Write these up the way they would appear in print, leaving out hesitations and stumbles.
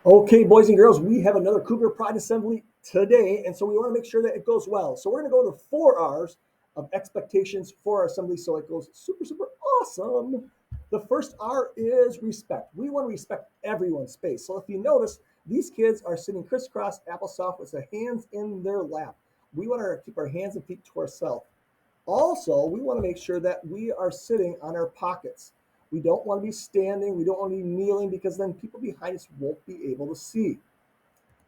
Okay, boys and girls, we have another Cougar Pride Assembly today, and so we want to make sure that it goes well. So we're going to go to the 4 R's of expectations for our assembly so it goes super, super awesome. The first R is respect. We want to respect everyone's space. So if you notice, these kids are sitting crisscross applesauce with their hands in their lap. We want to keep our hands and feet to ourselves. Also, we want to make sure that we are sitting on our pockets. We don't want to be standing. We don't want to be kneeling because then people behind us won't be able to see.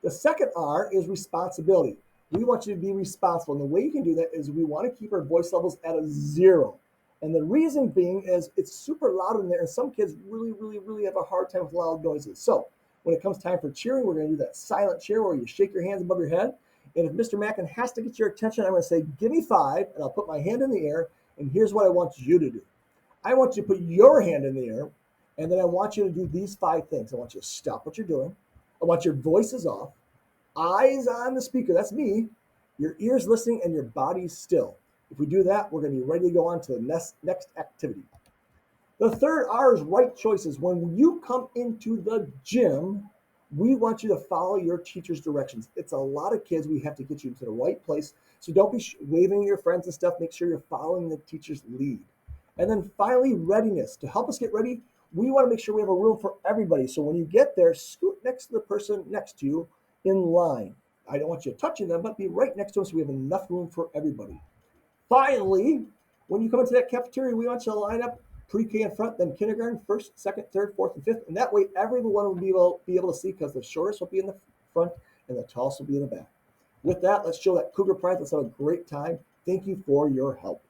The second R is responsibility. We want you to be responsible. And the way you can do that is we want to keep our voice levels at a 0. And the reason being is it's super loud in there, and some kids really, really, really have a hard time with loud noises. So when it comes time for cheering, we're going to do that silent cheer where you shake your hands above your head. And if Mr. Mackin has to get your attention, I'm going to say, give me 5, and I'll put my hand in the air, and here's what I want you to do. I want you to put your hand in the air, and then I want you to do these 5 things. I want you to stop what you're doing. I want your voices off, eyes on the speaker, that's me, your ears listening, and your body still. If we do that, we're going to be ready to go on to the next activity. The third R is right choices. When you come into the gym, we want you to follow your teacher's directions. It's a lot of kids. We have to get you to the right place. So don't be waving at your friends and stuff. Make sure you're following the teacher's lead. And then finally, readiness. To help us get ready, we want to make sure we have a room for everybody. So when you get there, scoot next to the person next to you in line. I don't want you touching them, but be right next to them so we have enough room for everybody. Finally, when you come into that cafeteria, we want you to line up pre-K in front, then kindergarten, first, second, third, fourth, and fifth. And that way everyone will be able to see because the shortest will be in the front and the tallest will be in the back. With that, let's show that Cougar Pride. Let's have a great time. Thank you for your help.